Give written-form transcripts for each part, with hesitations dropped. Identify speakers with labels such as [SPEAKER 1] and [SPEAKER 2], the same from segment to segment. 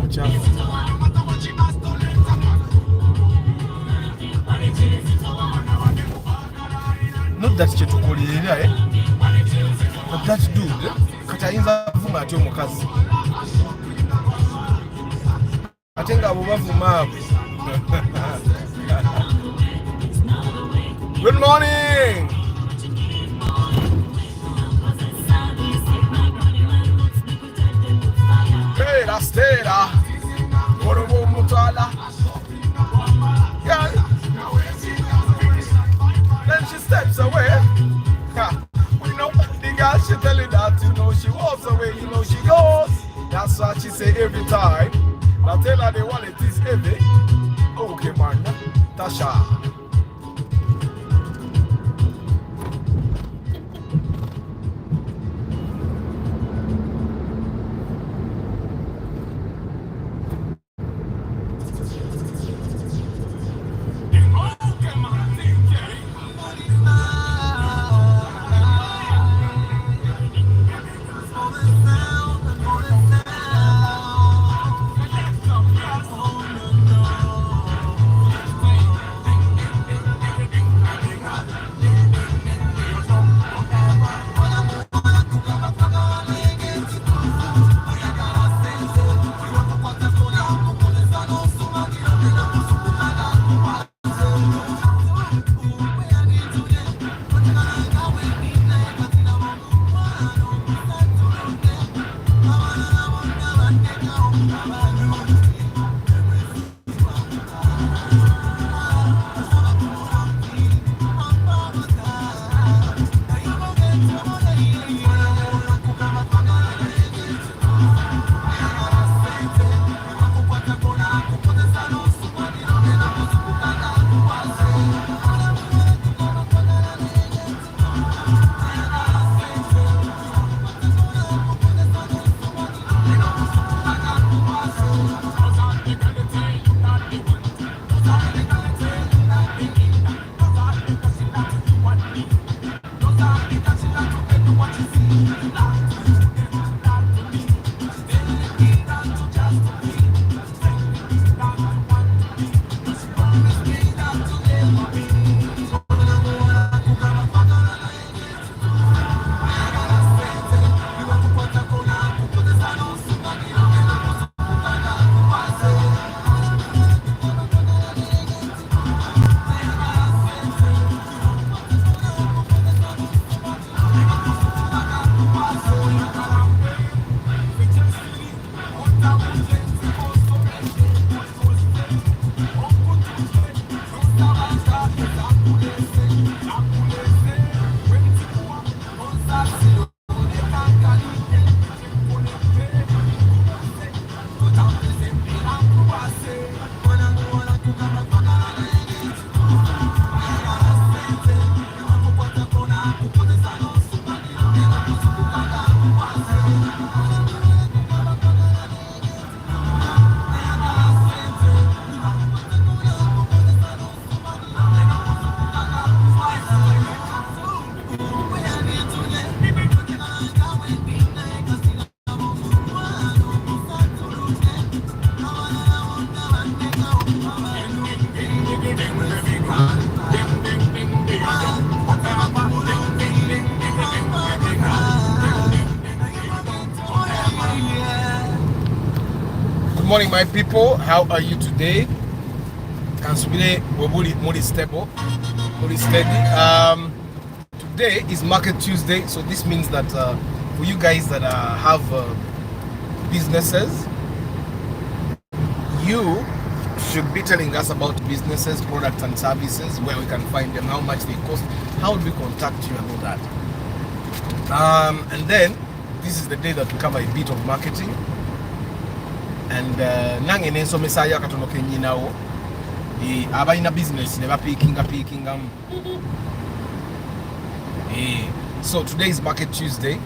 [SPEAKER 1] Not that chetukolera but that dude katayinza kuvuma ati omukazi ate nga abo bavuma abo. Good morning. Stera, stera. Korobo mutala. Yeah. Then she steps away. You know, the girl she tell you that, you know, she walks away, you know, she goes. That's what she say every time. I tell her the wallet is heavy. Okay, man. Tasha. Good morning, my people. How are you today? Today is Market Tuesday, so this means that for you guys that have businesses, you should be telling us about businesses, products and services, where we can find them, how much they cost, how do we contact you and all that. And then this is the day that we cover a bit of marketing. And nange so mesaya katono kenyinawo abalina business never picking. So today is Market Tuesday.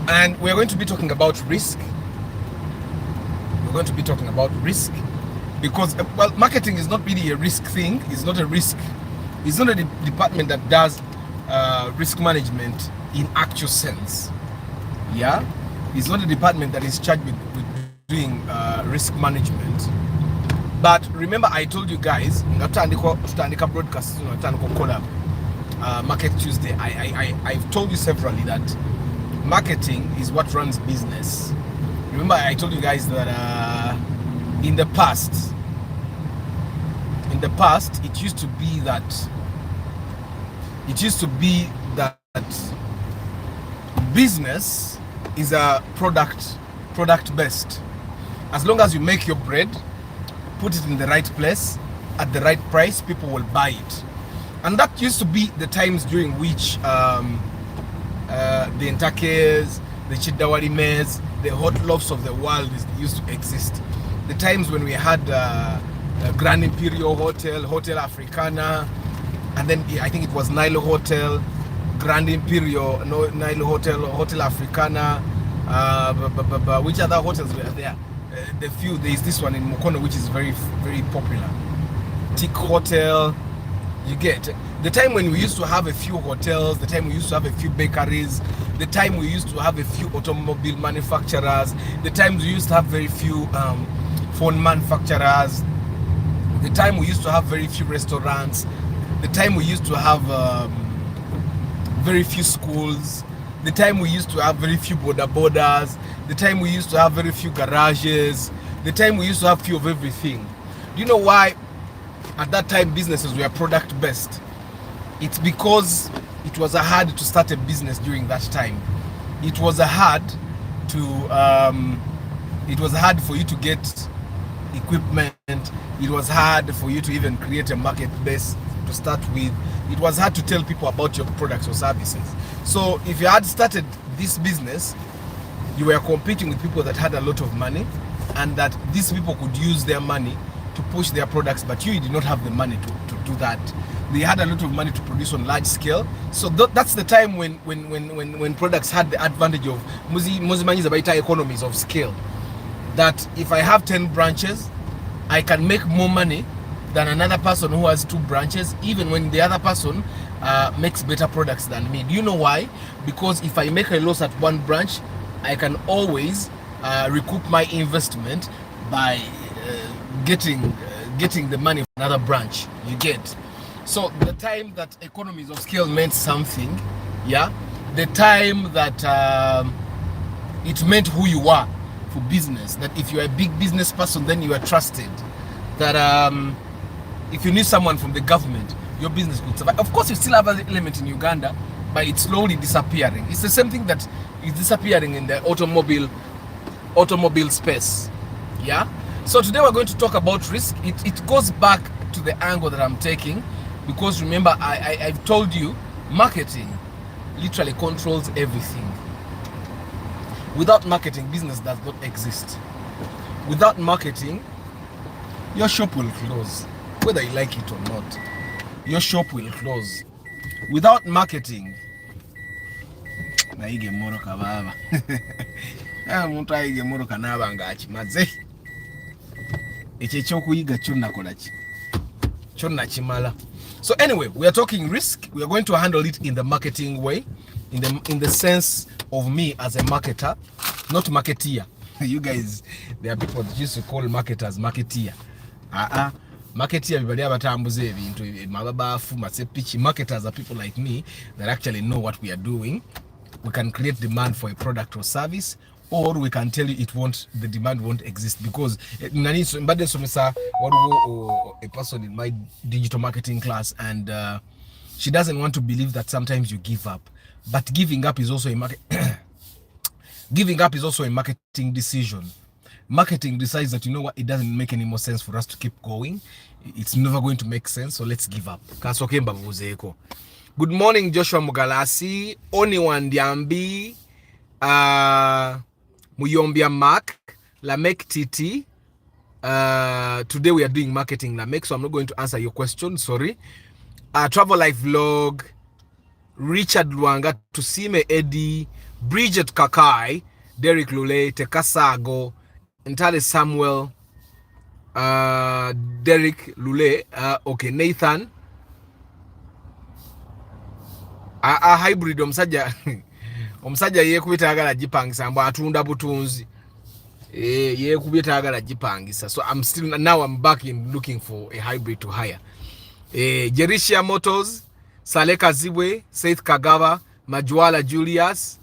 [SPEAKER 1] And we're going to be talking about risk. We're going to be talking about risk because, well, marketing is not really a risk thing. It's not a risk. It's not a department that does risk management in actual sense. Yeah, it's not a department that is charged with doing risk management. But remember, I told you guys, broadcast, collab, Market Tuesday. I've told you severally that marketing is what runs business. Remember, I told you guys that in the past, it used to be that business is a product based. As long as you make your bread, put it in the right place at the right price, people will buy it. And that used to be the times during which the Ntakes, the Chidawarimes, the hot loaves of the world used to exist. The times when we had Grand Imperial Hotel, Hotel Africana, and then I think it was Nile Hotel, Grand Imperial, no, Nile Hotel, Hotel Africana. Which other hotels were there? The few, there is this one in Mukono which is very, very popular. Tick Hotel. You get the time when we used to have a few hotels, the time we used to have a few bakeries, the time we used to have a few automobile manufacturers, the times we used to have very few phone manufacturers, the time we used to have very few restaurants, the time we used to have very few schools, the time we used to have very few borders, the time we used to have very few garages, the time we used to have few of everything. Do you know why at that time businesses were product based? It's because it was hard to start a business during that time. It was hard for you to get equipment. It was hard for you to even create a market base to start with. It was hard to tell people about your products or services. So if you had started this business, you were competing with people that had a lot of money, and that these people could use their money to push their products, but you did not have the money to do that. They had a lot of money to produce on large scale. So that's the time when products had the advantage of economies of scale. That if I have 10 branches, I can make more money than another person who has 2 branches, even when the other person makes better products than me. Do you know why? Because if I make a loss at one branch, I can always recoup my investment by getting the money from another branch. You get? So the time that economies of scale meant something, yeah, the time that it meant who you are for business, that if you're a big business person, then you are trusted, that if you need someone from the government, your business could survive. Of course, you still have an element in Uganda, but it's slowly disappearing. It's the same thing that is disappearing in the automobile space. Yeah. So today we're going to talk about risk. It goes back to the angle that I'm taking, because remember, I've told you, marketing literally controls everything. Without marketing, business does not exist. Without marketing, your shop will close, whether you like it or not. Your shop will close. Without marketing, naige moroka baba. Muntu aige moroka nabanga akimaze. Ekyo kyokuyiga kyonna kimala. So anyway, we are talking risk. We are going to handle it in the marketing way, in the sense of me as a marketer, not marketeer. You guys, there are people that used to call marketers marketeer. Marketeer, everybody abatambuze ebintu mababafu matsepichi. Marketers are people like me that actually know what we are doing. We can create demand for a product or service, or we can tell you the demand won't exist, because a person in my digital marketing class, and she doesn't want to believe that sometimes you give up, but giving up is also a marketing decision. Marketing decides that, you know what, it doesn't make any more sense for us to keep going. It's never going to make sense, so let's give up. Good morning, Joshua Mugalasi, Oniwan Diambi, Muyombia Mark, Lamek Titi. Today we are doing marketing, Lamek, so I'm not going to answer your question, sorry. Travel Life Vlog, Richard Luanga, Tusime Eddie, Bridget Kakai, Derek Lule, Tekasago, Ntale Samuel, Derek Lule, okay, Nathan, a hybrid omusajja omusajja yeekubita agala gipangisa mbu atunda butunzi yeekubita agala gipangisa. So I'm back in looking for a hybrid to hire. Jerisha Motors, Saleka Zibwe, Saith Kagawa, Majwala Julius.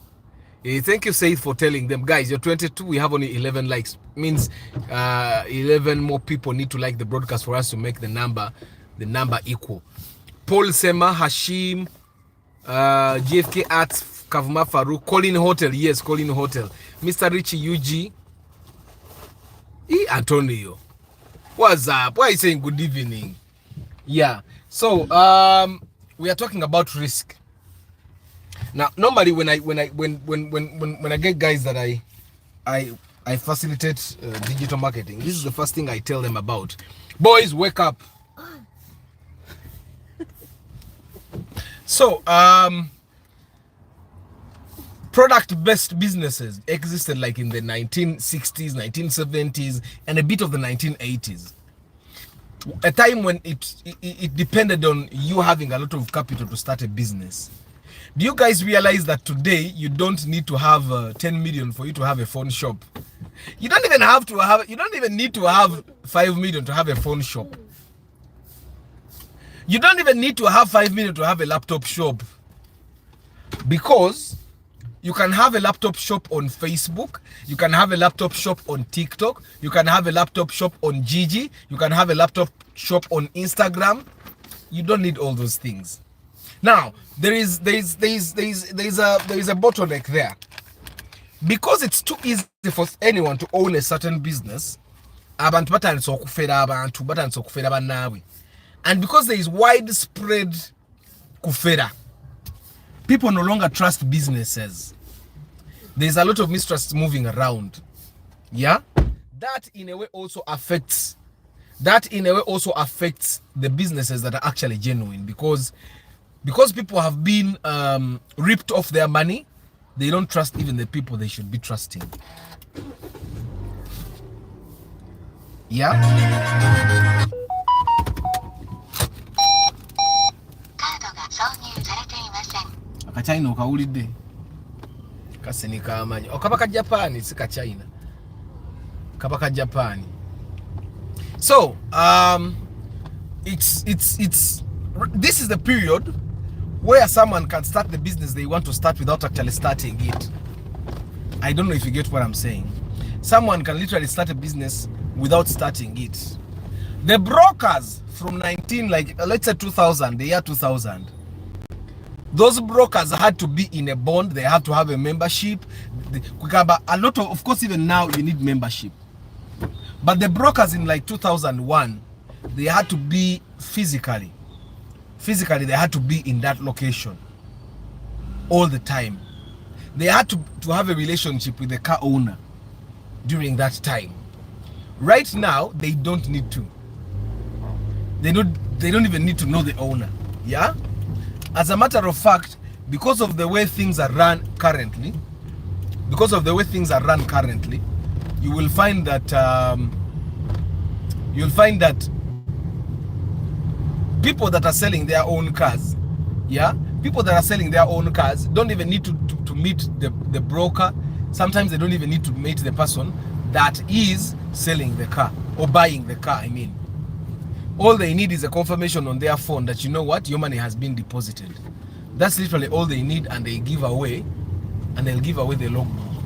[SPEAKER 1] Thank you, Saith, for telling them, guys, you're 22, we have only 11 likes. Means 11 more people need to like the broadcast for us to make the number equal. Paul Sema, Hashim, GFK Arts, Kavuma Farouk, Colin Hotel, yes, Colin Hotel, Mr. Richie UG, Antonio. What's up? Why are you saying good evening? Yeah. So we are talking about risk. Now, normally when I get guys that I facilitate digital marketing, this is the first thing I tell them about. Boys, wake up. So product-based businesses existed like in the 1960s, 1970s, and a bit of the 1980s. A time when it depended on you having a lot of capital to start a business. Do you guys realize that today you don't need to have 10 million for you to have a phone shop? You don't even need to have 5 million to have a phone shop. You don't even need to have 5 million to have a laptop shop, because you can have a laptop shop on Facebook, you can have a laptop shop on TikTok, you can have a laptop shop on Gigi, you can have a laptop shop on Instagram. You don't need all those things. Now, there is a bottleneck there. Because it's too easy for anyone to own a certain business, and because there is widespread kufera, people no longer trust businesses. There's a lot of mistrust moving around. Yeah? That in a way also affects the businesses that are actually genuine, because people have been ripped off their money. They don't trust even the people they should be trusting. Yeah? China okawulidde kaseni kamanyi okabaka Japan sika China kabaka Japan. So it's this is the period where someone can start the business they want to start without actually starting it. I don't know if you get what I'm saying. Someone can literally start a business without starting it. The brokers from let's say 2000, the year 2000, those brokers had to be in a bond. They have to have a membership. A lot of course, even now you need membership. But the brokers in like 2001, they had to be physically they had to be in that location all the time. They had to have a relationship with the car owner during that time. Right now, they don't need to. They don't even need to know the owner. Yeah? As a matter of fact, because of the way things are run currently, you will find that people that are selling their own cars, don't even need to meet the broker. Sometimes they don't even need to meet the person that is selling the car or buying the car, I mean. All they need is a confirmation on their phone that, you know what, your money has been deposited. That's literally all they need, and they'll give away the logbook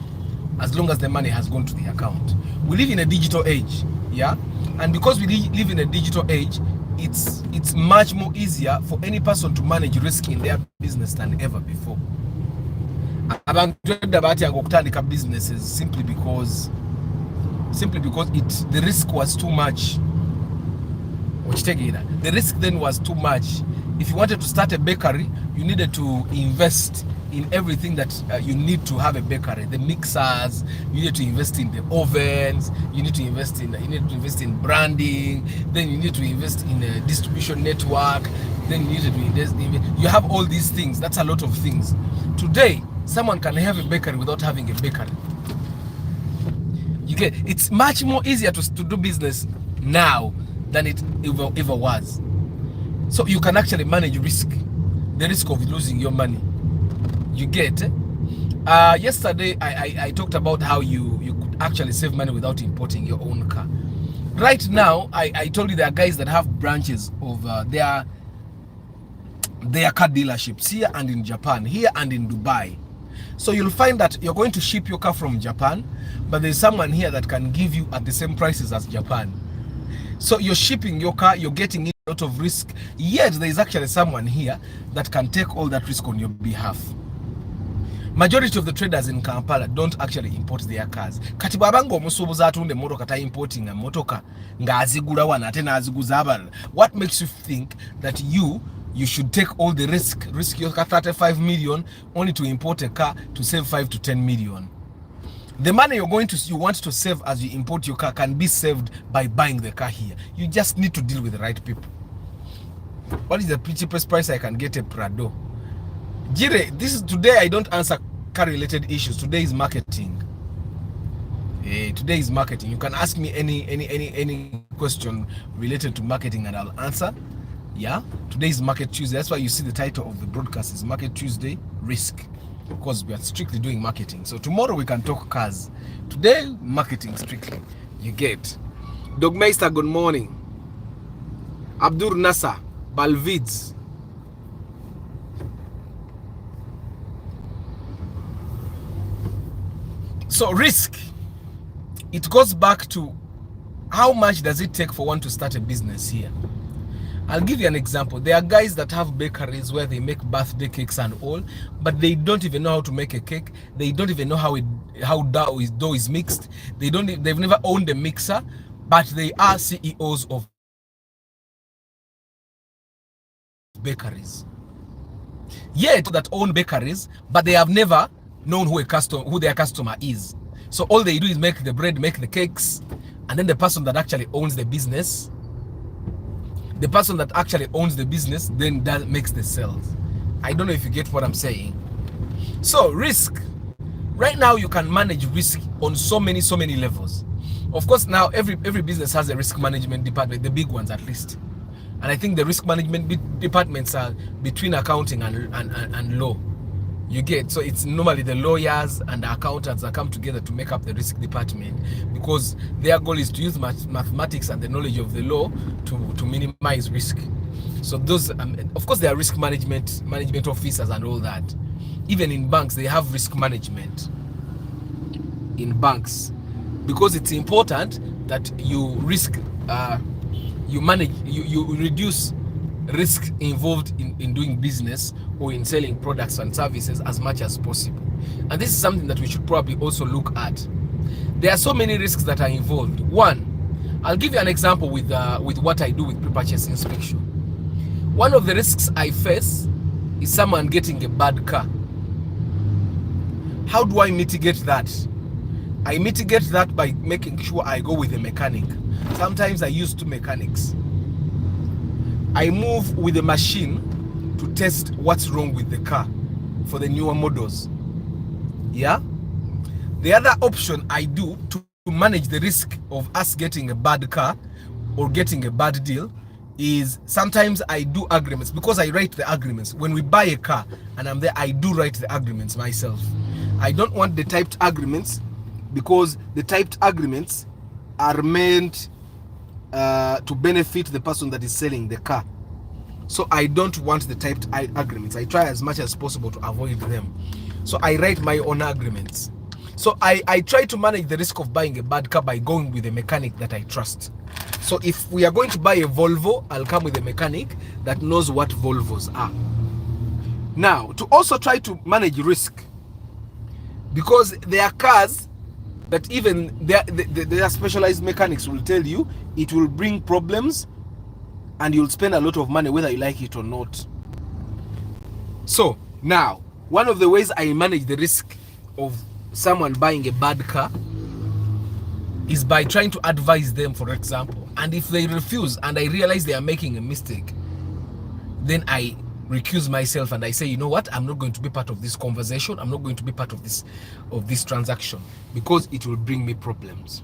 [SPEAKER 1] as long as the money has gone to the account. We live in a digital age, yeah? And because we live in a digital age, it's much more easier for any person to manage risk in their business than ever before. Abantu abati akutandika businesses simply because the risk was too much. The risk then was too much. If you wanted to start a bakery, you needed to invest in everything that you need to have a bakery. The mixers, you need to invest in the ovens, you need to invest in branding, then you need to invest in a distribution network, then you need to invest in, you have all these things. That's a lot of things. Today, someone can have a bakery without having a bakery. You get, it's much more easier to do business now than it ever was. So you can actually manage risk. the risk of losing your money. You get? Yesterday, I talked about how you could actually save money without importing your own car. Right now, I told you there are guys that have branches of their car dealerships here and in Japan, here and in Dubai. So you'll find that you're going to ship your car from Japan, but there's someone here that can give you at the same prices as Japan. So you're shipping your car, you're getting in a lot of risk, yet there's actually someone here that can take all that risk on your behalf. Majority of the traders in Kampala don't actually import their cars. Kati bwabango omusuubuzi atunde motoka ta importing a motoka nga azigula wana ate n'aziguza abalala. What makes you think that you should take all the risk your car 35 million only to import a car to save 5 to 10 million? The money you want to save as you import your car can be saved by buying the car here. You just need to deal with the right people. What is the cheapest price I can get a Prado? Jire, today I don't answer car related issues. Today is marketing. Today is marketing. You can ask me any question related to marketing and I'll answer. Yeah, today is Market Tuesday. That's why you see the title of the broadcast is Market Tuesday Risk, because we are strictly doing marketing. So tomorrow we can talk cars. Today, marketing strictly. You get. Dogmeister, good morning. Abdur Nasser, Balvids. So risk, it goes back to how much does it take for one to start a business here. I'll give you an example. There are guys that have bakeries where they make birthday cakes and all, but they don't even know how to make a cake. They don't even know how dough is mixed. They've never owned a mixer, but they are CEOs of bakeries. Yet that own bakeries, but they have never known who their customer is. So all they do is make the bread, make the cakes, and then the person that actually owns the business, then makes the sales. I don't know if you get what I'm saying. So risk, right now you can manage risk on so many levels. Of course, now every business has a risk management department, the big ones at least. And I think the risk management departments are between accounting and law. You get, so it's normally the lawyers and the accountants that come together to make up the risk department, because their goal is to use mathematics and the knowledge of the law to minimize risk. So those, of course, there are risk management officers and all that. Even in banks, they have risk management in banks, because it's important that you reduce risk involved in doing business or in selling products and services as much as possible. And this is something that we should probably also look at. There are so many risks that are involved. One, I'll give you an example with what I do with pre-purchase inspection. One of the risks I face is someone getting a bad car. How do I mitigate that? I mitigate that by making sure I go with a mechanic. Sometimes I use 2 mechanics. I move with a machine to test what's wrong with the car for the newer models. Yeah? The other option I do to manage the risk of us getting a bad car or getting a bad deal is sometimes I do agreements, because I write the agreements. When we buy a car and I'm there, I do write the agreements myself. I don't want the typed agreements, because the typed agreements are meant to benefit the person that is selling the car. So I don't want the typed agreements. I try as much as possible to avoid them. So I write my own agreements. So I try to manage the risk of buying a bad car by going with a mechanic that I trust. So if we are going to buy a Volvo, I'll come with a mechanic that knows what Volvos are. Now, to also try to manage risk, because there are cars that even their specialized mechanics will tell you it will bring problems and you'll spend a lot of money whether you like it or not. So now, one of the ways I manage the risk of someone buying a bad car is by trying to advise them, for example. And if they refuse and I realize they are making a mistake, then I recuse myself and I say, you know what, I'm not going to be part of this conversation. I'm not going to be part of this transaction, because it will bring me problems.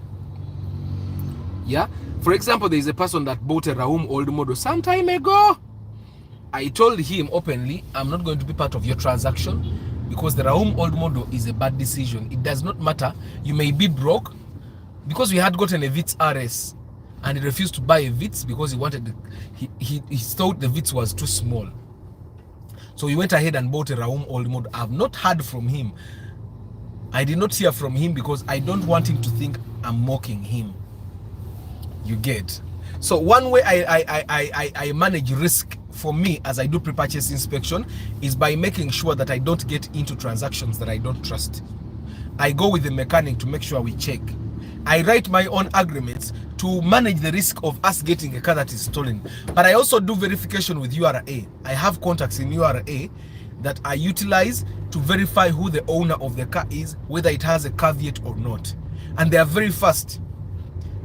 [SPEAKER 1] Yeah, for example, there is a person that bought a Raum old model some time ago. I told him openly, I'm not going to be part of your transaction because the Raum old model is a bad decision. It does not matter. You may be broke, because we had gotten a Vitz RS and he refused to buy a Vitz because he thought the Vitz was too small. So he went ahead and bought a Raum old model. I've not heard from him. I did not hear from him because I don't want him to think I'm mocking him. You get? So one way I manage risk for me as I do pre-purchase inspection is by making sure that I don't get into transactions that I don't trust. I go with the mechanic to make sure we check. I write my own agreements to manage the risk of us getting a car that is stolen. But I also do verification with URA. I have contacts in URA that I utilize to verify who the owner of the car is, whether it has a caveat or not. And they are very fast.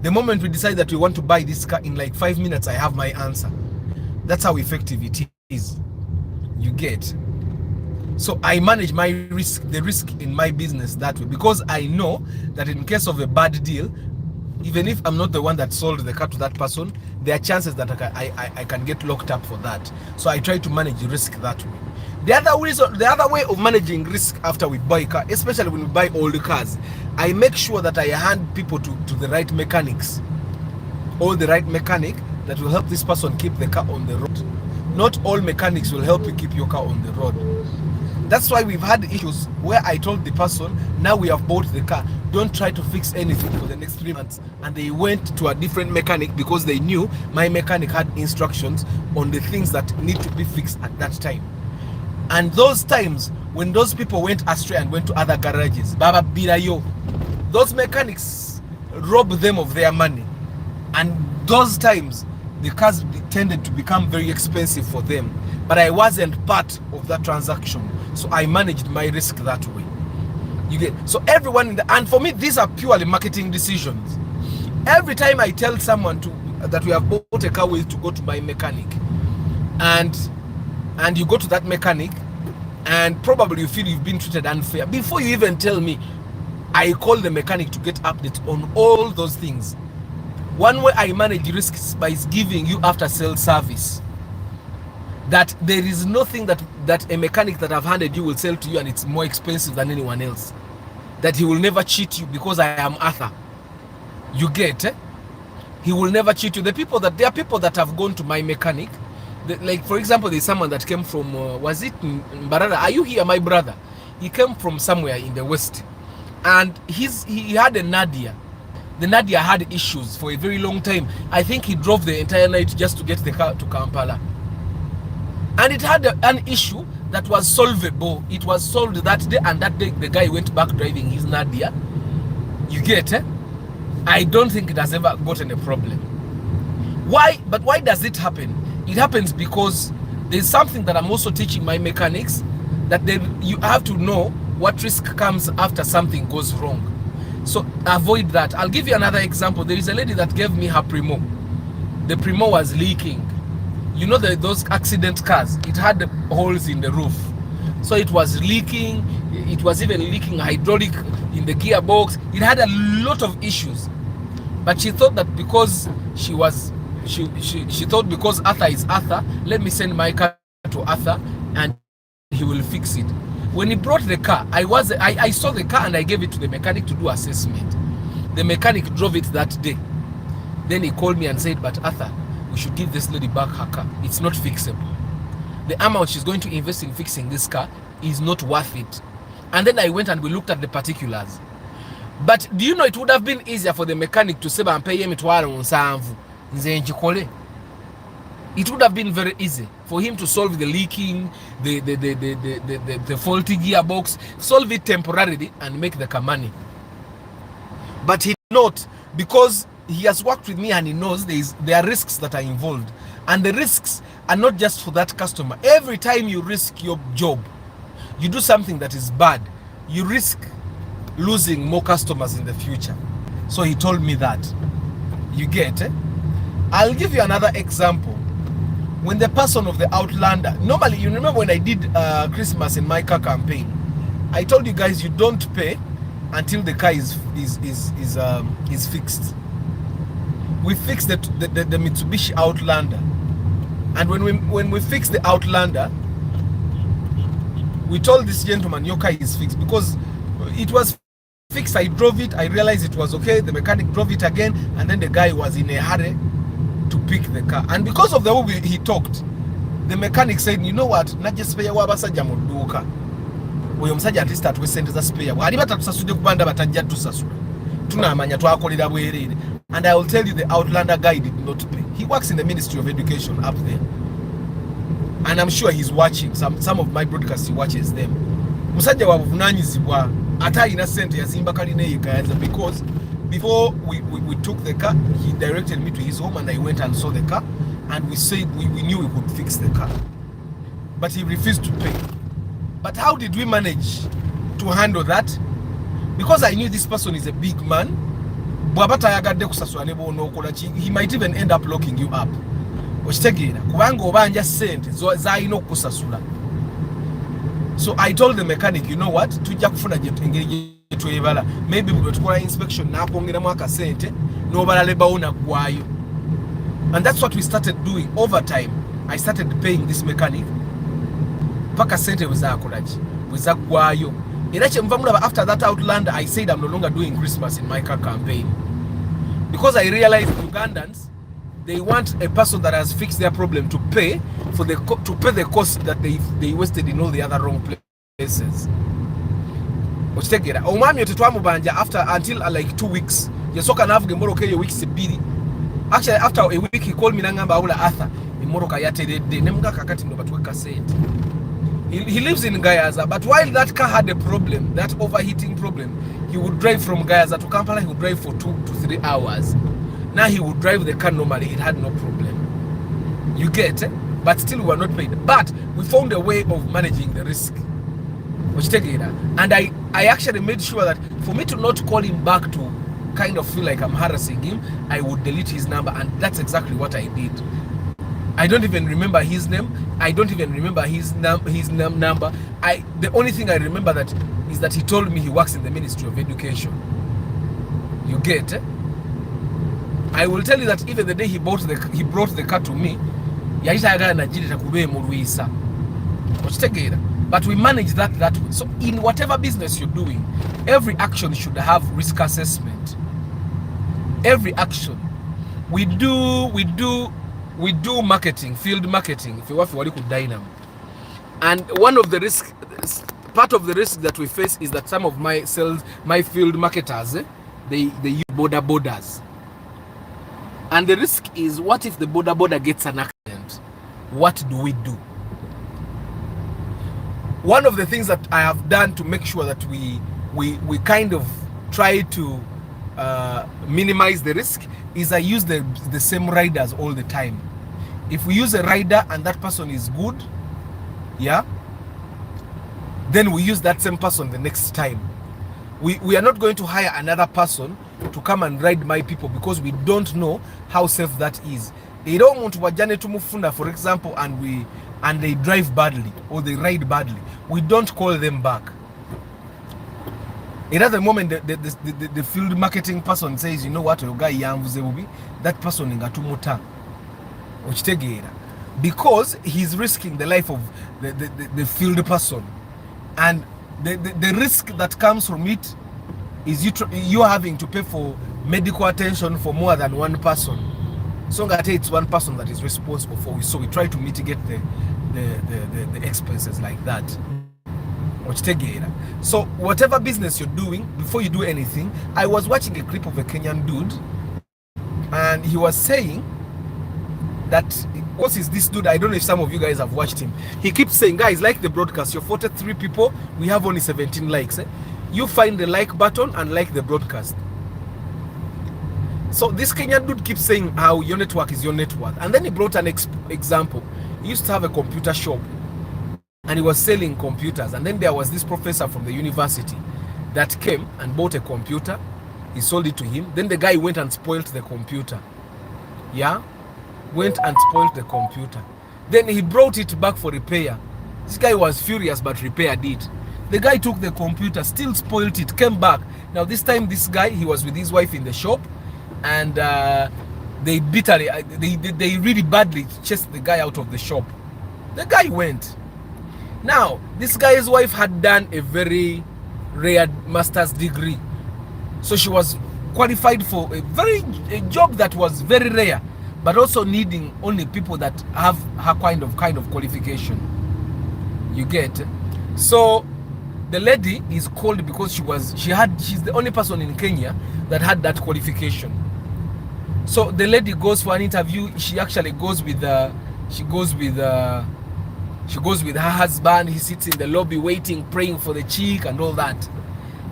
[SPEAKER 1] The moment we decide that we want to buy this car, in like 5 minutes, I have my answer. That's how effective it is. You get? So I manage my risk, the risk in my business that way, because I know that in case of a bad deal, even if I'm not the one that sold the car to that person, there are chances that I can get locked up for that. So I try to manage risk that way. The other way of managing risk after we buy a car, especially when we buy old cars, I make sure that I hand people to the right mechanics, or the right mechanic that will help this person keep the car on the road. Not all mechanics will help you keep your car on the road. That's why we've had issues where I told the person, now we have bought the car, don't try to fix anything for the next 3 months. And they went to a different mechanic because they knew my mechanic had instructions on the things that need to be fixed at that time. And those times when those people went astray and went to other garages, Baba Birayo, those mechanics robbed them of their money. And those times, the cars tended to become very expensive for them. But I wasn't part of that transaction. So I managed my risk that way. You get? So everyone and for me, these are purely marketing decisions. Every time I tell someone that we have bought a car with to go to my mechanic, and you go to that mechanic, and probably you feel you've been treated unfair, before you even tell me, I call the mechanic to get updates on all those things. One way I manage risks by giving you after sale service. That there is nothing that a mechanic that I've handed you will sell to you and it's more expensive than anyone else. That he will never cheat you because I am Arthur. You get? He will never cheat you. There are people that have gone to my mechanic. Like for example, there's someone that came from was it Mbarara? Are you here, my brother? He came from somewhere in the west, and he had a Nadia. The Nadia had issues for a very long time. I think he drove the entire night just to get the car to Kampala. And it had an issue that was solvable. It was solved that day, and that day the guy went back driving his Nadia. You get? I don't think it has ever gotten a problem. Why? But why does it happen? It happens because there's something that I'm also teaching my mechanics, that you have to know what risk comes after something goes wrong. So avoid that. I'll give you another example. There is a lady that gave me her Primo. The Primo was leaking. You know those accident cars, it had holes in the roof. So it was leaking. It was even leaking hydraulic in the gearbox. It had a lot of issues. But she thought that because she thought because Arthur is Arthur, let me send my car to Arthur and he will fix it. When he brought the car, I saw the car and I gave it to the mechanic to do assessment. The mechanic drove it that day. Then he called me and said, but Arthur, we should give this lady back her car. It's not fixable. The amount she's going to invest in fixing this car is not worth it. And then I went and we looked at the particulars. But do you know it would have been easier for the mechanic to say and pay him it would have been very easy for him to solve the leaking, the faulty gearbox, solve it temporarily and make the car money. But he did not, because he has worked with me and he knows there are risks that are involved. And the risks are not just for that customer. Every time you risk your job, you do something that is bad, you risk losing more customers in the future. So he told me that. You get? I'll give you another example. When the person of the Outlander, normally, you remember when I did Christmas in my car campaign, I told you guys you don't pay until the car is fixed. We fixed the Mitsubishi Outlander. And when we fixed the Outlander, we told this gentleman, your car is fixed, because it was fixed. I drove it, I realized it was okay. The mechanic drove it again, and then the guy was in a hurry to pick the car. And because of the way he talked, the mechanic said, you know what, not just spare wabasajja mu dduuka. Oyo musajja at least atuwesente za spare. Ali batatusasudde kubanda batajja tusasula. Tunamanya twakolera bwerere. And I will tell you, the Outlander guy did not pay. He works in the Ministry of Education up there. And I'm sure he's watching. Some of my broadcasts, he watches them. Musajja wa buvunanyizibwa ata ina sente yazimba kalina yekayanza, because before we took the car, he directed me to his home and I went and saw the car, and we said we knew we could fix the car. But he refused to pay. But how did we manage to handle that? Because I knew this person is a big man. He might even end up locking you up. So I told the mechanic, you know what, maybe we would inspection, and that's what we started doing. Over time, I started paying this mechanic. After that Outlander, I said I'm no longer doing Christmas in my car campaign, because I realized Ugandans, they want a person that has fixed their problem to pay for the cost that they wasted in all the other wrong places. After until like 2 weeks, actually after a week he called me nangamba ula Arthur imoroka yaterede nemuga kakati ndo batweka sente. He lives in Gayaza, but while that car had a problem, that overheating problem, he would drive from Gayaza to Kampala. He would drive for 2 to 3 hours. Now he would drive the car normally. It had no problem. You get it? But still we were not paid. But we found a way of managing the risk. And I actually made sure that for me to not call him back to kind of feel like I'm harassing him, I would delete his number, and that's exactly what I did. I don't even remember his name. I don't even remember his number. The only thing I remember is that he told me he works in the Ministry of Education. You get it? I will tell you that even the day he brought the car to me, but we manage that way. So in whatever business you're doing, every action should have risk assessment. Every action. We do marketing, field marketing. And one of the part of the risk that we face is that some of my field marketers, they use borders. And the risk is, what if the border gets an accident? What do we do? One of the things that I have done to make sure that we kind of try to minimize the risk is I use the same riders all the time. If we use a rider and that person is good, yeah, then we use that same person the next time. We are not going to hire another person to come and ride my people, because we don't know how safe that is. They don't want to wajane to mufunda, for example, and they drive badly or they ride badly. We don't call them back. At the moment, the field marketing person says, you know what, your guy yamvuze, that person ingatumuta, because he's risking the life of the field person, and the risk that comes from it is you having to pay for medical attention for more than one person. So it's one person that is responsible for it. So we try to mitigate the expenses like that. So whatever business you're doing, before you do anything, I was watching a clip of a Kenyan dude, and he was saying that, what is this dude? I don't know if some of you guys have watched him. He keeps saying, guys, like the broadcast, you're 43 people, we have only 17 likes. You find the like button and like the broadcast. So this Kenyan dude keeps saying how your network is your net worth. And then he brought an example. He used to have a computer shop, and he was selling computers. And then there was this professor from the university that came and bought a computer. He sold it to him. Then the guy went and spoiled the computer. Yeah? Went and spoiled the computer. Then he brought it back for repair. This guy was furious, but repaired it. The guy took the computer, still spoiled it, came back. Now this time this guy, he was with his wife in the shop, and They bitterly, they really badly chased the guy out of the shop. The guy went. Now, this guy's wife had done a very rare master's degree. So she was qualified for a job that was very rare, but also needing only people that have her kind of qualification. You get? So the lady is called because she's the only person in Kenya that had that qualification. So the lady goes for an interview. She actually goes with her husband. He sits in the lobby waiting, praying for the chick and all that.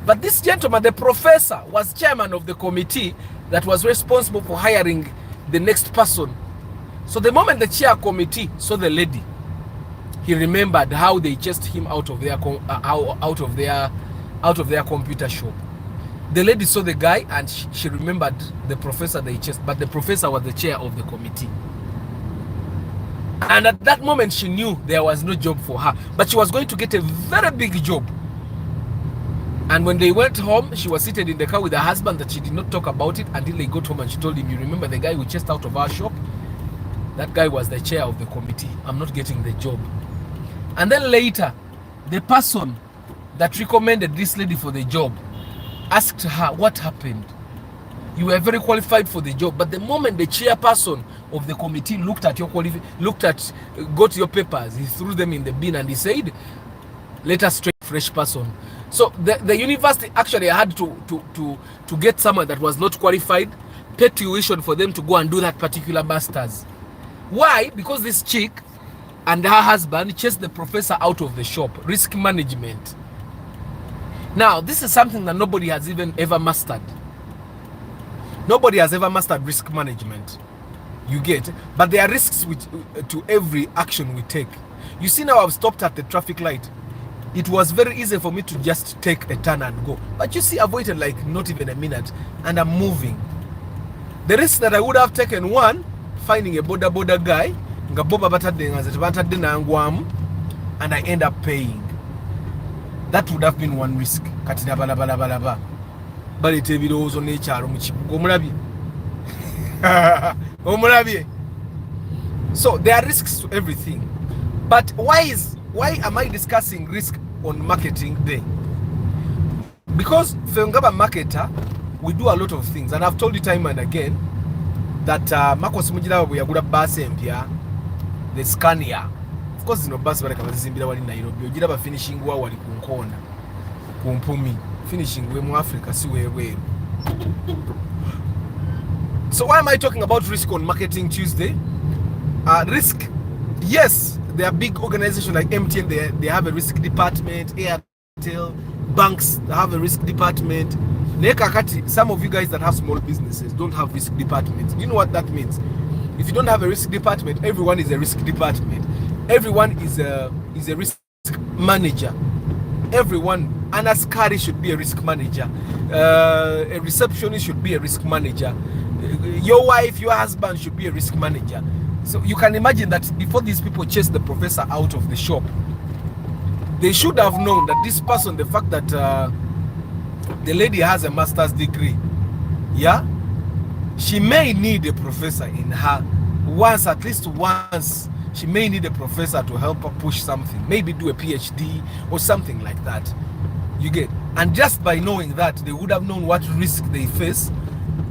[SPEAKER 1] But this gentleman, the professor, was chairman of the committee that was responsible for hiring the next person. So the moment the chair committee saw the lady, he remembered how they chased him out of their computer shop. The lady saw the guy and she remembered the professor they chased, but the professor was the chair of the committee. And at that moment, she knew there was no job for her, but she was going to get a very big job. And when they went home, she was seated in the car with her husband that she did not talk about it until they got home and she told him, you remember the guy who chased out of our shop? That guy was the chair of the committee. I'm not getting the job. And then later, the person that recommended this lady for the job asked her, what happened? You were very qualified for the job, but the moment the chairperson of the committee looked at got your papers, he threw them in the bin and he said, let us train a fresh person. So the university actually had to get someone that was not qualified, pay tuition for them to go and do that particular master's. Why? Because this chick and her husband chased the professor out of the shop. Risk management. Now, this is something that nobody has ever mastered. Nobody has ever mastered risk management. You get? But there are risks to every action we take. You see now I've stopped at the traffic light. It was very easy for me to just take a turn and go. But you see, I've waited like not even a minute and I'm moving. The risk that I would have taken, one, finding a boda guy, and I end up paying. That would have been one risk. So there are risks to everything. But why am I discussing risk on marketing day? Because for a marketer, we do a lot of things, and I've told you time and again that Marcos Mujira we are good at bus empia, the Scania. Of course, no bus baraka bazimbira wali Nairobi. Ogira ba finishing wa wali kunkona. Kumpumi. Finishing we mu Africa si we. So why am I talking about risk on Marketing Tuesday? Risk, yes, they are big organizations like MTN, they have a risk department, Airtel, banks, they have a risk department. Some of you guys that have small businesses don't have risk departments. You know what that means? If you don't have a risk department, everyone is a risk department. Everyone is a risk manager. Everyone, an askari should be a risk manager. A receptionist should be a risk manager. Your wife, your husband should be a risk manager. So you can imagine that before these people chased the professor out of the shop, they should have known that this person, the fact that the lady has a master's degree, yeah, she may need a professor in her at least once. She may need a professor to help her push something, maybe do a PhD or something like that. You get? And just by knowing that, they would have known what risk they face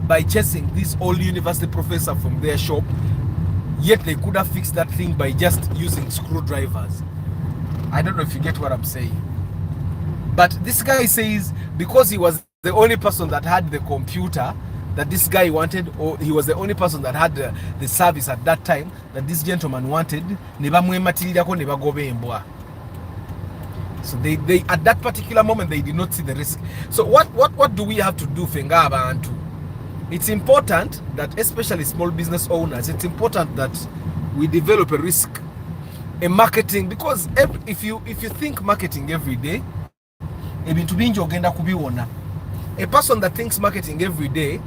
[SPEAKER 1] by chasing this old university professor from their shop. Yet they could have fixed that thing by just using screwdrivers. I don't know if you get what I'm saying. But this guy says because he was the only person that had the computer that this guy wanted, or he was the only person that had the service at that time that this gentleman wanted, so they at that particular moment they did not see the risk. So what do we have to do, Fenga Bantu? It's important that, especially small business owners, it's important that we develop a risk, a marketing, because if you think marketing every day, a person that thinks marketing every day,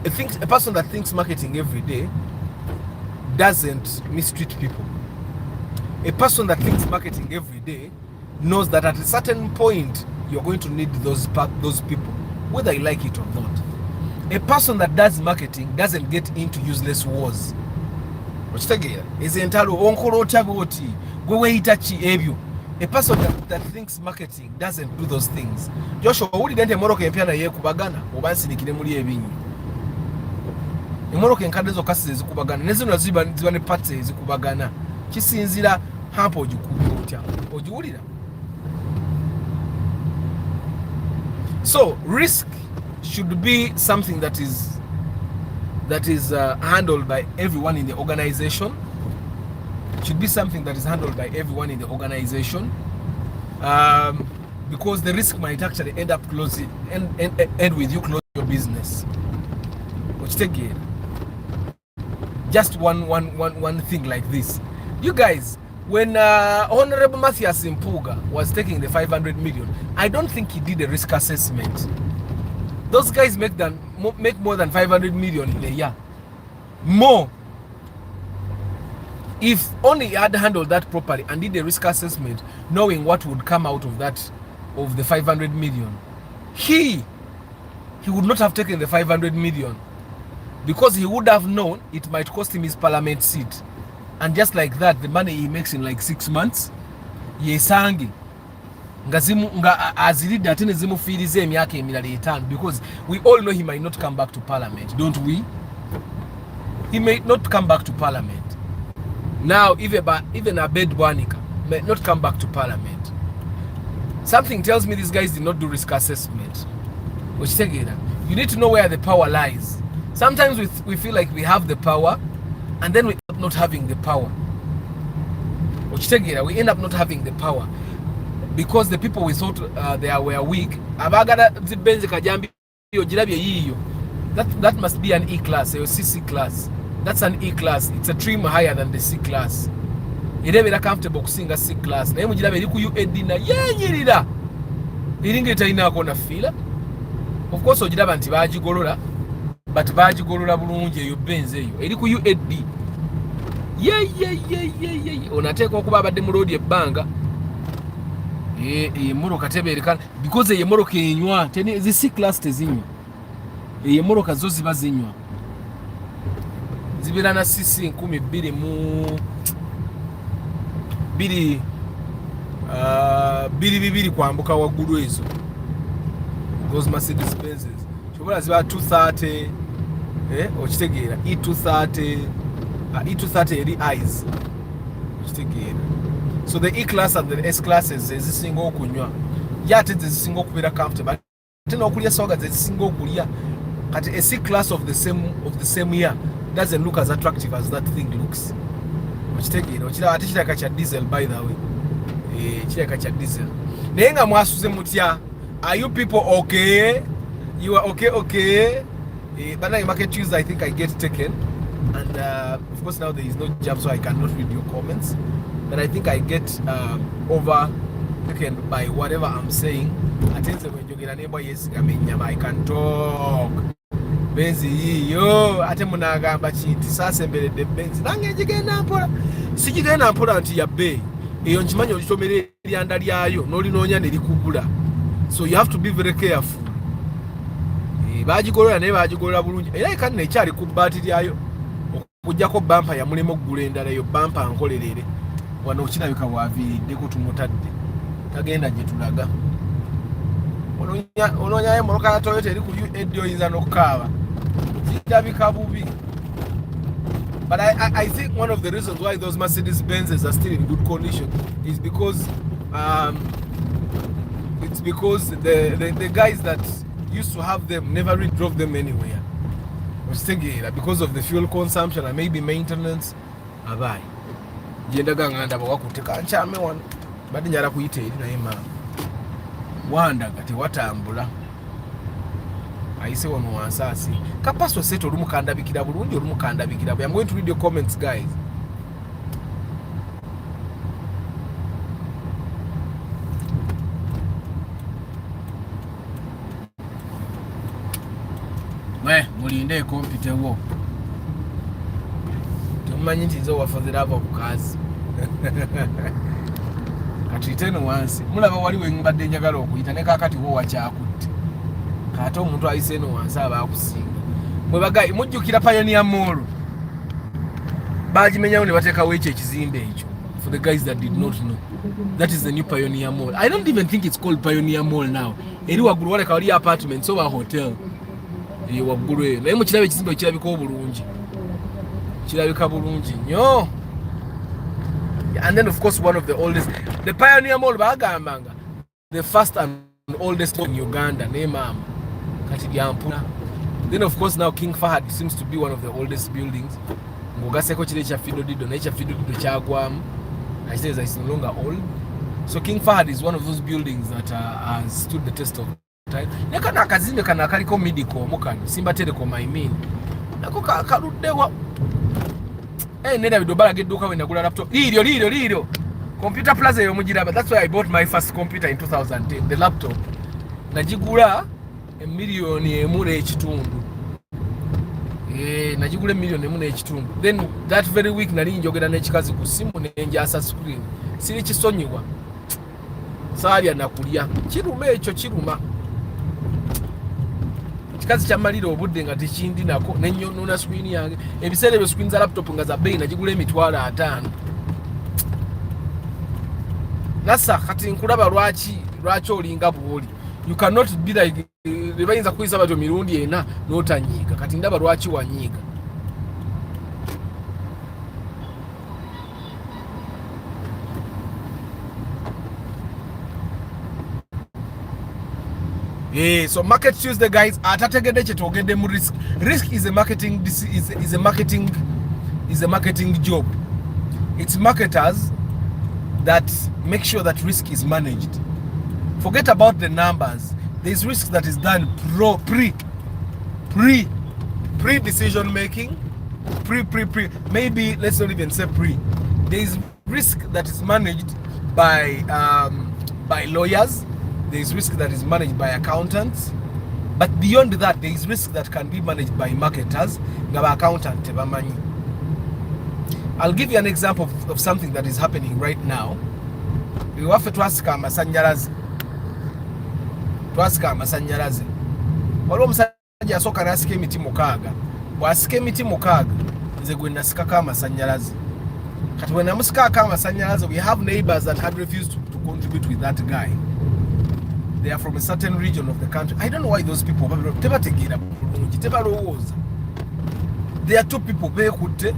[SPEAKER 1] a person that thinks marketing every day doesn't mistreat people. A person that thinks marketing every day knows that at a certain point you're going to need those people, whether you like it or not. A person that does marketing doesn't get into useless wars. Is entalo onkolo otya gwe weyita ki ebyo. A person that thinks marketing doesn't do those things. Joshua owulidde nti emmoroka empya naye ekubagana oba nsinikire muli ebinyu. Emmoroka enkadde zokka ezikubagana ne zino ziba ne parts ezikubagana. Kisinzira hampa ogikubira otya. Ogiwulira? So risk should be something that is handled by everyone in the organization. Should be something that is handled by everyone in the organization, because the risk might actually end up closing end with you closing your business. Which take it. Just one thing like this. You guys, when Honorable Matthias Mpuga was taking the 500 million, I don't think he did a risk assessment. Those guys make more than 500 million in a year. More. If only he had handled that properly and did a risk assessment, knowing what would come out of that, of the 500 million, he would not have taken the 500 million, because he would have known it might cost him his parliament seat. And just like that, the money he makes in like 6 months, yesangi nga azilida ate nezimufiiriza emyaka emirala etaano, because we all know he might not come back to parliament, don't we? He may not come back to parliament. Now even Abed Bwanika may not come back to parliament. Something tells me these guys did not do risk assessment. You need to know where the power lies. Sometimes we feel like we have the power, and then we end up not having the power. We end up not having the power because the people we thought they were weak. That must be an E class, a CC class. That's an E class. It's a trim higher than the C class. Irebera comfortable kusinga C class. Na mujirabe eri ku UAD na yenyirira. Iringeta inako na fila. Of course ojiraba nti bagigolola, but bagigolola bulungi eyo benze eyo. Eri ku UAD. Onateeka okuba abadde mu road ebbanga. Emmoroka tebeerekana because emmoroka enywa zi C class tezinywa. Emmoroka zo ziba zinywa. Zibira na CC 12 mu bibiri kwambuka waggulu ezo. Those Mercedes Benzes chobola ziba 230 okitegeera E230 eri eyes okitegeera. So the E class and the S classes ezisinga okunywa yate ezisinga okubeera comfortable ate n'okulya soga ezisinga okulya. Kati a C class of the same year doesn't look as attractive as that thing looks. Ate kiraka kya diesel, by the way. Kiraka kya diesel. Naye nga mwasuze mutya. Are you people okay? You are okay? But Market Tuesday I think I get taken. And of course now there is no job, so I cannot read your comments. But I think I get overtaken by whatever I'm saying. I can talk. Benzi yo ate munagamba kinti sasemberedde benzi nange jigenda mpola sikigenda mpola nti ya bay eyo nkimanyi olitomera eryanda lyayo n'olinoonya ne likugula. So you have to be very careful. Bagigolola naye bagigolola bulungi era ekani nekyali ku bbaati lyayo okujjako bampa ya mulimo okugula endala eyo bampa nkolerere wano okirabika bwaviiriddeko tumutadde tagenda gye tulaga. Ononyayo emmoloka ya Toyota eri ku UAD oyinza n'okukaaba zirabika bubi. But I think one of the reasons why those Mercedes Benzes are still in good condition is because the guys that used to have them never really drove them anywhere. I was thinking that because of the fuel consumption and maybe maintenance, abai jendaga nganda bakuteka nchame wano badi nyala kuyite eri naye mama wanda kati watambula ayise wano wansasi kapaso seto olumukandabikira bulungi olumukandabikira. I'm going to read your comments, guys. Mulinde kompite wo tumanyi nti nzo wafazira abo kukazi kati teno wansi mulaba waliwo mbadde njagala okuyita ne kakati wo wakyakutte kati omuntu ayise no wansi aba akusinga mwe bagayi mujjukira Pioneer Mall bagimenyawo ne bateekawo ekyo ekizimbe ekyo. For the guys that did not know, that is the new Pioneer Mall. I don't even think it's called Pioneer Mall now. Eri waggulu waleka wali apartments oba hotel waggulu eyo naye mukiraba ekizimbe kirabika obulungi, kirabika bulungi nnyo. And then of course one of the oldest, the Pioneer Mall bagambanga the first and oldest in Uganda naye maama kati lyampula. Then of course now King Fahad seems to be one of the oldest buildings. Ngogaseko kire kya Fido Dido naye kya Fido Dido kyagwamu. I say it's no longer old. So King Fahad is one of those buildings that has stood the test of time. Nekana akazimbe kana akaliko Midco mukano Simba Telecom I mean. Nako kaluddewa. Nenda bidobala gedduka we nagula laptop. Lirio. Computer Plaza yo mujiraba. That's why I bought my first computer in 2010. The laptop. Najigula $1,000,000 najigula $1,000,000. Then that very week nali njogera n'ekikazi ku simu nenjasa screen. Siri kisonyiwa. Saalya nakulya. Kiruma ekyo kiruma. Kikazi kyamalira obudde nga tekindi nako nenyonona screen yange. Ebiseera ebyo screen za laptop nga za bei najigula $5,000. Nasa kati nkulaba lwaki olinga bwoli. You cannot be like bayinza kuyisa batyo mirundi ena n'otanyiiga. Kati ndaba lwaki wanyiiga. So Market Tuesday guys, atategedde kyetwogedde mu risk. Risk is a marketing job. It's marketers that make sure that risk is managed. Forget about the numbers. There's risk that is done pre decision making, maybe let's not even say pre. There's risk that is managed by lawyers. There's risk that is managed by accountants. But beyond that, there is risk that can be managed by marketers. I'll give you an example of something that is happening right now. We have to ask amasanyalaze. Waliwo omusajja asooka n'asika emiti 6. Bw'asika emiti 6, nze gwe nasikako amasanyalaze. Kati bwe namusikako amasanyalaze, we have neighbors that had refused to contribute with that guy. They are from a certain region of the country. I don't know why those people tebategeera bulungi, tebalowooza. There are two people beekutte.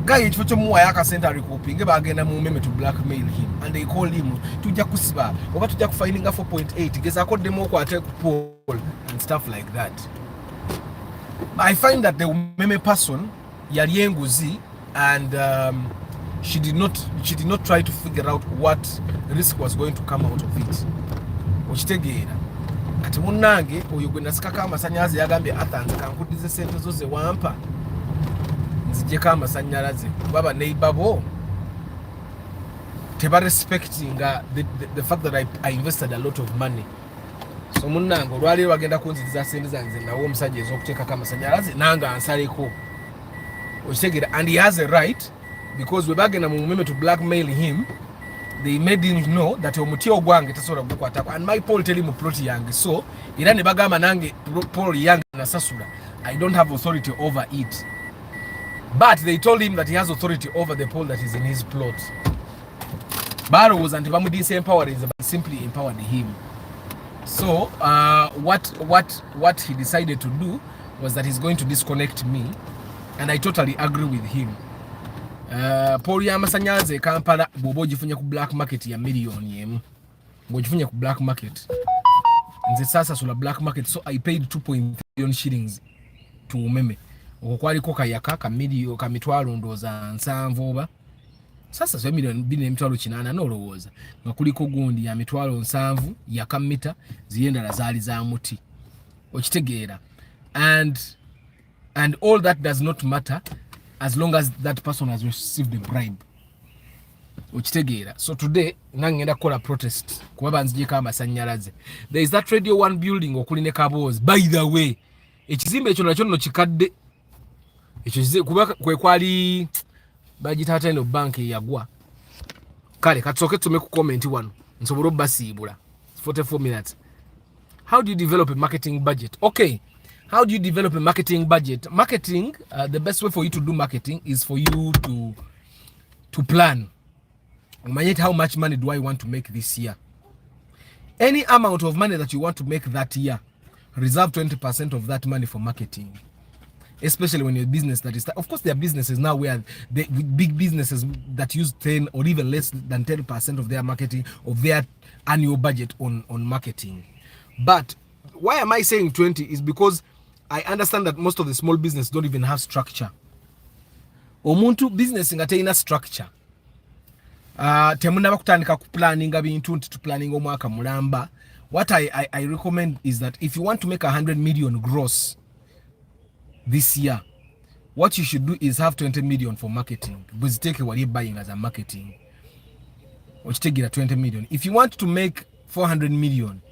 [SPEAKER 1] Guy ekifo ky'omuwayo akasente alikuupinge bagenda mu meme to blackmail him and they call him tujja kusiba oba tujja kufininga 4.8 gezaako ddemu okwate ku poll and stuff like that. I find that the meme person yali enguzi and she did not try to figure out what risk was going to come out of it. Okitegeera kati munnange oyo gwe nasikako amasanyalaze yagambye atanze kankuddize sente zo ze wampa nzijjeko amasanyalaze baba neighbor bo teba respecting the fact that I invested a lot of money. So munnange olwaleero bagenda kunziza sente zange nawo omusajja ez'okuteekako amasanyalaze nanga ansaleko. Okitegeera and he has a right because we bagenda mu mumeme to blackmail him. They made him know that omuti ogwange tasobola gukwatako and my poll tell him plot yange, so era ne bagamba nange poll yange nasasula. I don't have authority over it, but they told him that he has authority over the poll that is in his plot. Balowooza nti bamudisempowering, but simply empowered him. So what he decided to do was that he's going to disconnect me, and I totally agree with him. Poll y'amasanyalaze e Kampala bw'oba ogifunye ku black market ya $1,000,000 ng'ogifunye ku black market. Nze saasasula black market, so I paid 2.3 million shillings to umeme. Okwo kwaliko kayaka ka mitwalo ndooza 7 oba sasa so $2,800 n'olowooza nga kuliko gundi ya mitwalo 7 ya kamita ziyendala zaali za muti. Okitegeera and all that does not matter as long as that person has received a bribe. Okitegeera. So today ngenda kukola protest kuba banzijeko amasanyalaze. There is that Radio 1 building okuline Kaboozi. By the way, ekizimbe ekyo nakyo nno kikadde. Ekyo kuba kwe kwali bagita ino bank yagwa. Kale katsoke tume ku comment wano nsobola basiibula 44 minutes. How do you develop a marketing budget? Okay, How do you develop a marketing budget? Marketing, the best way for you to do marketing is for you to plan. How much money do I want to make this year? Any amount of money that you want to make that year, reserve 20% of that money for marketing. Especially when your business that is, of course, there are businesses now where big businesses that use 10 or even less than 10% of their marketing, of their annual budget on marketing. But why am I saying 20 is because I understand that most of the small business don't even have structure. Omuntu business ingateyina structure. Temunaba kutandika kuplanninga bintu nti tuplanning omwaka mulamba. What I recommend is that if you want to make 100 million gross this year, what you should do is have 20 million for marketing. Because take what you're buying as a marketing. Which take it 20 million. If you want to make 400 million,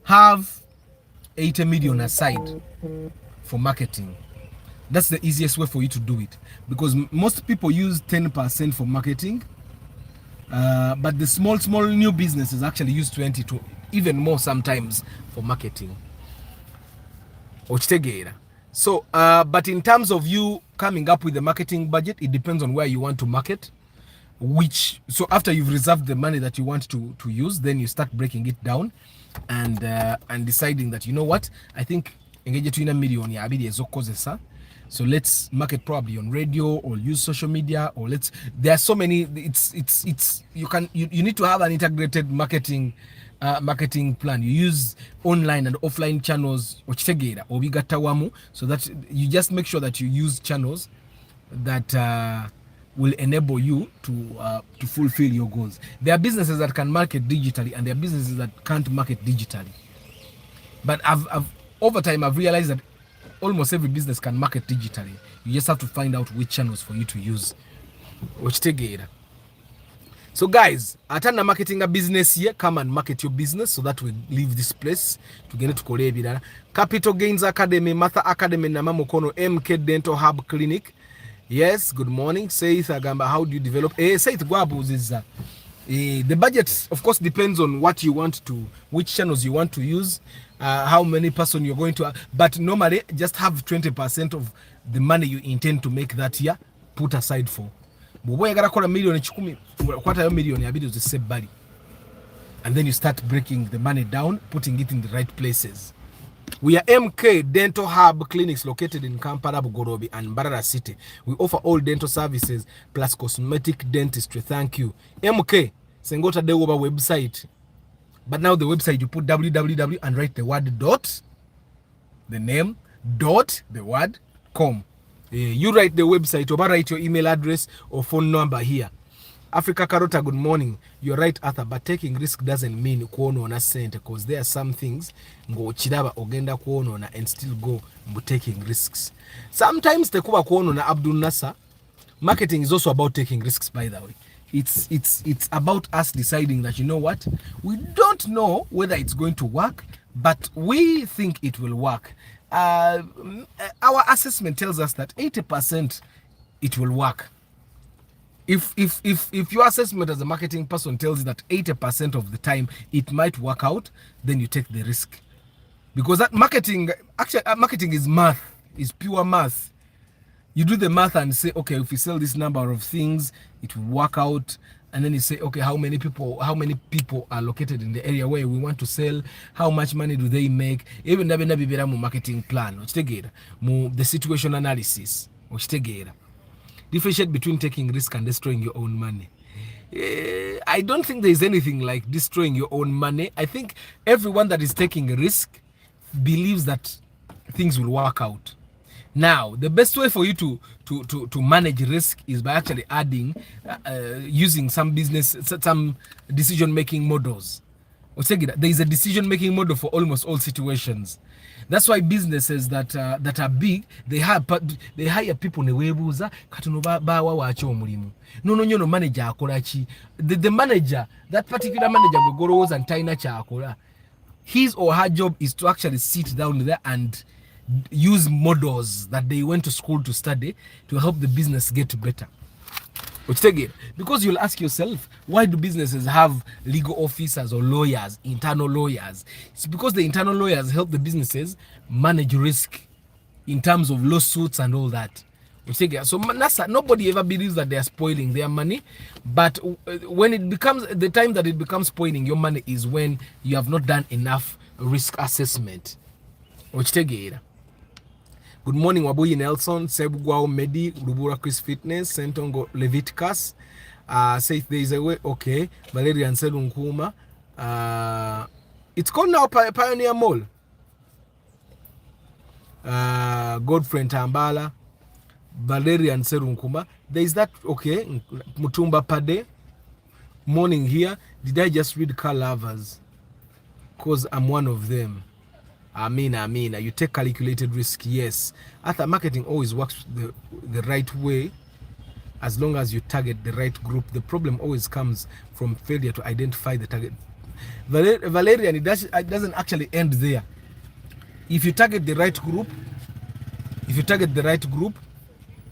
[SPEAKER 1] have 80 million aside for marketing. That's the easiest way for you to do it. Because most people use 10% for marketing. But the small new businesses actually use 20 to even more sometimes for marketing. So, but in terms of you coming up with the marketing budget, it depends on where you want to market. So after you've reserved the money that you want to use, then you start breaking it down and deciding that, you know what, I think engage to million. So let's market probably on radio or use social media, or there are so many. You need to have an integrated marketing plan. You use online and offline channels so that you just make sure that you use channels that will enable you to fulfill your goals. There are businesses that can market digitally and there are businesses that can't market digitally. But over time I've realized that almost every business can market digitally. You just have to find out which channels for you to use. So guys, atana marketing a business here, come and market your business so that we leave this place. Tugende tukole ebirala. Capital Gains Academy, Martha Academy na Mamukono, MK Dental Hub Clinic. Yes, good morning. Saith Agamba, how do you develop? Saith Gwabu is the budget, of course, depends on what you want to, which channels you want to use, how many person you're going to, but normally just have 20% of the money you intend to make that year put aside for. And then you start breaking the money down, putting it in the right places. We are MK Dental Hub Clinics located in Kampala, Bugorobi and Mbarara City. We offer all dental services plus cosmetic dentistry. Thank you. MK, Sengota Dewoba website. But now the website, you put www and write the word dot, the name, dot, the word, com. You write the website, or write your email address or phone number here. Africa Carota, good morning. You're right, Arthur, but taking risk doesn't mean kuonona sente, because there are some things ngo chidaba ogenda kuonona and still go taking risks. Sometimes the kuba kuonona Abdul Nasser. Marketing is also about taking risks, by the way. It's about us deciding that, you know what, we don't know whether it's going to work, but we think it will work. Our assessment tells us that 80% it will work. If your assessment as a marketing person tells you that 80% of the time it might work out, then you take the risk. Because that marketing is math, is pure math. You do the math and say, okay, if we sell this number of things, it will work out. And then you say, okay, how many people are located in the area where we want to sell? How much money do they make? Even the marketing plan, the situation analysis, differentiate between taking risk and destroying your own money. I don't think there is anything like destroying your own money. I think everyone that is taking a risk believes that things will work out. Now, the best way for you to manage risk is by actually adding, using some decision-making models. There is a decision-making model for almost all situations. That's why businesses that are big, they hire people newebuza katuno bawa wacho omulimu. No manager akola. The manager, that particular manager goes and taina cha akola. His or her job is to actually sit down there and use models that they went to school to study to help the business get better. Because you'll ask yourself, why do businesses have legal officers or lawyers, internal lawyers? It's because the internal lawyers help the businesses manage risk in terms of lawsuits and all that. So nobody ever believes that they are spoiling their money, but when it becomes the time that it becomes spoiling your money is when you have not done enough risk assessment. Good morning, Wabuyi Nelson, Sebugwao Medi, Rubura Chris Fitness, Sentongo Leviticus. Say there is a way, okay. Valerian Selunkuma. It's called now Pioneer Mall. Godfrey Tambala, Valerian Serunkuma. There is that, okay. Mutumba Pade. Morning here. Did I just read Car Lovers? Because I'm one of them. Amina. You take calculated risk, yes. After marketing always works the right way as long as you target the right group. The problem always comes from failure to identify the target. Valerian, it doesn't actually end there. If you target the right group,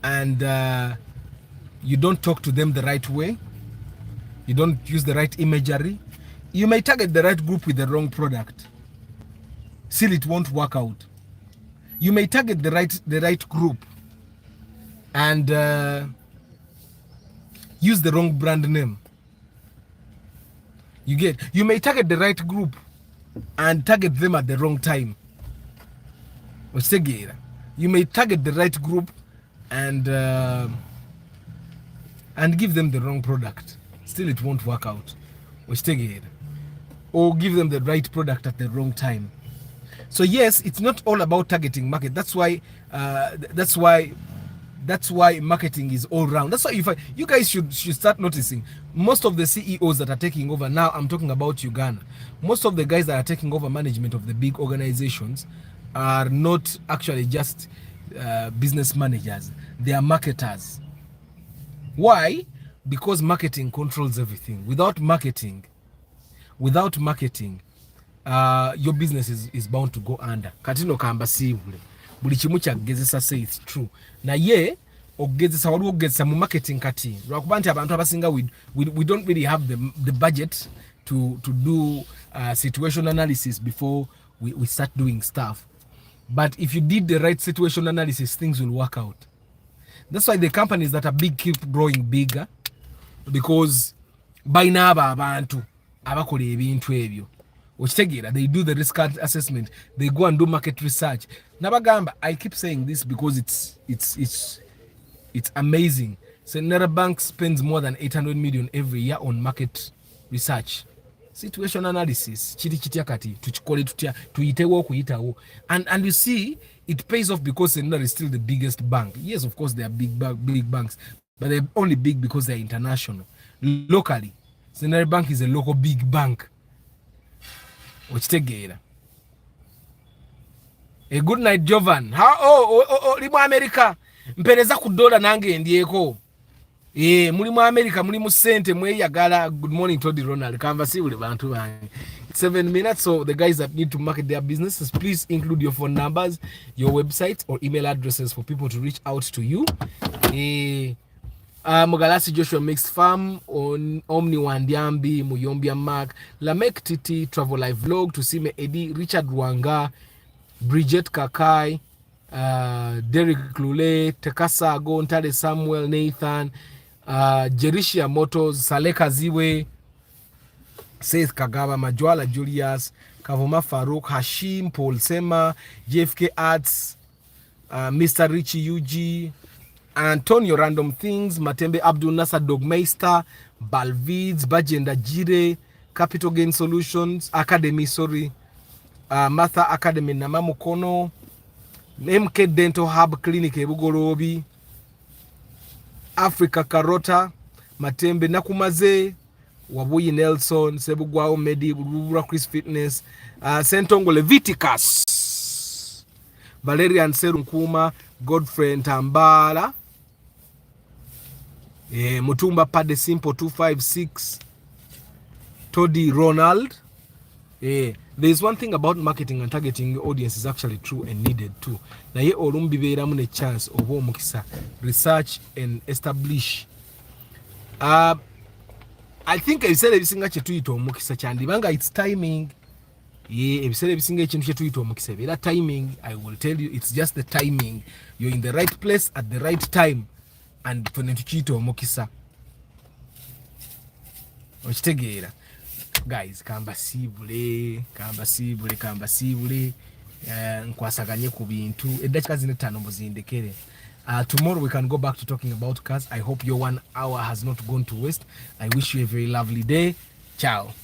[SPEAKER 1] and you don't talk to them the right way, you don't use the right imagery, you may target the right group with the wrong product. Still, it won't work out. You may target the right group and use the wrong brand name. You may target the right group and target them at the wrong time. You may target the right group and give them the wrong product. Still, it won't work out. Or give them the right product at the wrong time. So yes, it's not all about targeting market. That's why marketing is all round. That's why you guys should start noticing most of the CEOs that are taking over now. I'm talking about Uganda. Most of the guys that are taking over management of the big organizations are not actually just business managers. They are marketers. Why? Because marketing controls everything. Without marketing, your business is bound to go under. Katino kamba sibule. Buli kimu kyagezesa say it's true. Na ye ogezesa waliwo ogezesa mu marketing kati. Lwakuba nti abantu abasinga we don't really have the budget to do situation analysis before we start doing stuff. But if you did the right situation analysis, things will work out. That's why the companies that are big keep growing bigger, because by now abantu abakola ebintu ebyo. They do the risk assessment. They go and do market research. Nabagamba, I keep saying this because it's amazing. Central Bank spends more than 800 million every year on market research, situation analysis. And you see, it pays off because Central is still the biggest bank. Yes, of course, they are big banks, but they're only big because they're international. Locally, Central Bank is a local big bank. A good night, Jovan. Limu America. Mpereza ku dollar nange ndieko. Mulimu America, mulimu sente mweyagala. Good morning, Toddy Ronald. Canvasi ule bantu bange. 7 minutes. So the guys that need to market their businesses, please include your phone numbers, your websites, or email addresses for people to reach out to you. Mugalasi Joshua Mixed Farm on Omni Wandiambi, Muyombia Mark, Lamek Titi, Travel Live Vlog, Tusime Eddie, Richard Rwanga, Bridget Kakai, Derek Klule, Tekasa Ago, Ntale Samuel, Nathan, Jerishia Motors, Saleka Ziwe, Seth Kagaba, Majwala Julius, Kavoma Farouk, Hashim, Paul Sema, JFK Arts, Mr. Richie UG, Antonio Random Things, Matembe Abdul Nasser Dogmeister, Balvids, Bajenda Jire, Capital Gain Solutions, Academy, Martha Academy Namamukono, MK Dental Hub Clinic Ebugorobi, Africa Carota, Matembe Nakumaze, Wabuyi Nelson, Sebugwao Medi, Rubura Chris Fitness, Sentongo Leviticus, Valerian Serunkuma, Godfrey Tambala, Mutumba Pade Simple 256, Toddy Ronald. There's one thing about marketing and targeting your audience is actually true and needed too. Na ye olumbi beera mune chance oba omukisa research and establish I think ebiseera ebisinga kye tuyita omukisa kyandibanga it's timing. Ebiseera ebisinga ekintu kye tuyita omukisa era timing. I will tell you it's just the timing. You're in the right place at the right time and fene tukiyita omukisa. Okitegeera guys, kamba siibule nkwasaganye ku bintu eddakiika zino 5 muzindekere. Tomorrow we can go back to talking about cars. I hope your 1 hour has not gone to waste. I wish you a very lovely day. Ciao.